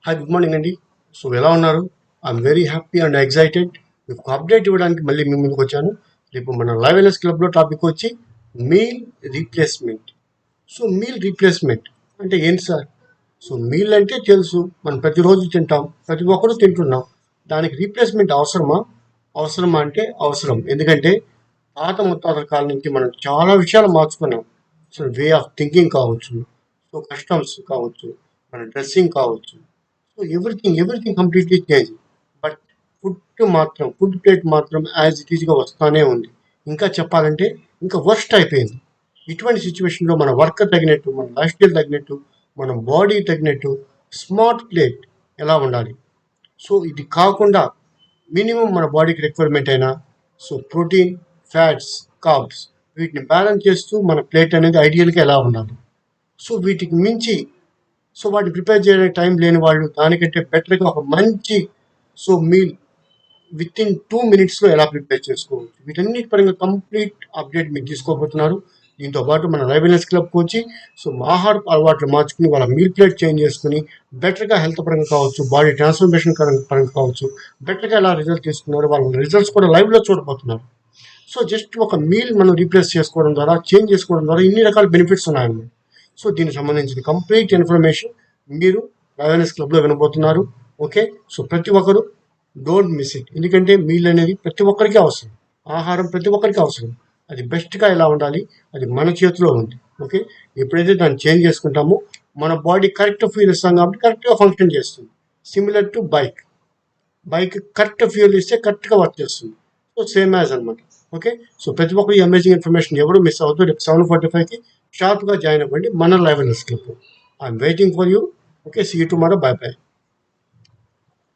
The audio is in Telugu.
హాయ్ గుడ్ మార్నింగ్ అండి. సో ఎలా ఉన్నారు? I'm very happy and excited. మీకు అప్డేట్ ఇవ్వడానికి మళ్ళీ మీ ముందుకు వచ్చాను. రేపు మన లైవ్నెస్ క్లబ్లో టాపిక్ వచ్చి meal replacement. So meal replacement అంటే ఏంటి సార్? సో మీల్ అంటే తెలుసు, మనం ప్రతిరోజు తింటాం, ప్రతి ఒక్కరూ తింటున్నాం. దానికి రీప్లేస్మెంట్ అవసరమా? అవసరమా అంటే అవసరం. ఎందుకంటే పాత ముత్తాతల కాలం నుంచి మనం చాలా విషయాలు మార్చుకున్నాం. సో వే ఆఫ్ థింకింగ్ కావచ్చు, సో కస్టమ్స్ కావచ్చు, మన డ్రెస్సింగ్ కావచ్చు. So everything completely change. But food plate మాత్రం యాజ్ ఇట్ ఈస్గా వస్తానే ఉంది. ఇంకా చెప్పాలంటే ఇంకా వర్స్ట్ అయిపోయింది. ఇటువంటి సిచ్యువేషన్లో మన వర్క్ తగినట్టు, మన లైఫ్ స్టైల్ తగినట్టు, మన బాడీ తగినట్టు స్మార్ట్ ప్లేట్ ఎలా ఉండాలి? సో ఇది కాకుండా మినిమం మన బాడీకి రిక్వైర్మెంట్ అయినా సో ప్రోటీన్, ఫ్యాట్స్, కార్బ్స్ వీటిని బ్యాలెన్స్ చేస్తూ మన ప్లేట్ అనేది ఐడియల్గా ఎలా ఉండాలి? సో వీటికి మించి వాటిని ప్రిపేర్ చేయడానికి టైం లేని వాళ్ళు దానికంటే బెటర్గా ఒక మంచి మీల్ విత్ ఇన్ 2 minutes ఎలా ప్రిపేర్ చేసుకోవచ్చు, వీటన్నిటి పరంగా కంప్లీట్ అప్డేట్ మీకు తీసుకోబోతున్నారు. దీంతో పాటు మన లైవ్నెస్ క్లబ్కి వచ్చి ఆహార అలవాట్లు మార్చుకుని వాళ్ళ మీల్ ప్లేట్ చేంజ్ చేసుకుని బెటర్గా హెల్త్ పరంగా కావచ్చు, బాడీ ట్రాన్స్ఫర్మేషన్ పరంగా కావచ్చు, బెటర్గా ఎలా రిజల్ట్ తీసుకున్నారు, వాళ్ళ రిజల్ట్స్ కూడా లైవ్లో చూడబోతున్నారు. సో జస్ట్ ఒక మీల్ మనం రీప్లేస్ చేసుకోవడం ద్వారా, చేంజ్ చేసుకోవడం ద్వారా ఇన్ని రకాల బెనిఫిట్స్ ఉన్నాయన్నమాట. సో దీనికి సంబంధించిన కంప్లీట్ ఇన్ఫర్మేషన్ మీరు అవేర్నెస్ క్లబ్లో వినబోతున్నారు. ఓకే, సో ప్రతి ఒక్కరు డోంట్ మిస్ ఇట్. ఎందుకంటే మీల్ అనేది ప్రతి ఒక్కరికి అవసరం, ఆహారం ప్రతి ఒక్కరికి అవసరం. అది బెస్ట్గా ఎలా ఉండాలి, అది మన చేతిలో ఉంది. ఓకే, ఎప్పుడైతే దాన్ని చేంజ్ చేసుకుంటామో మన బాడీ కరెక్ట్ ఫ్యూల్ ఇస్తాం కాబట్టి కరెక్ట్గా ఫంక్షన్ చేస్తుంది. Similar to bike correct fuel ఇస్తే కరెక్ట్గా వర్క్ చేస్తుంది. సో సేమ్ యాజ్ అనమాట. ఓకే, సో ప్రతి ఒక్కరు ఈ అమేజింగ్ ఇన్ఫర్మేషన్ ఎవరు మిస్ అవుతుంది. రేపు 7:45కి షార్ప్గా జాయిన్ అవ్వండి మన liveness club. I'm waiting for you. Okay, see you tomorrow. Bye by.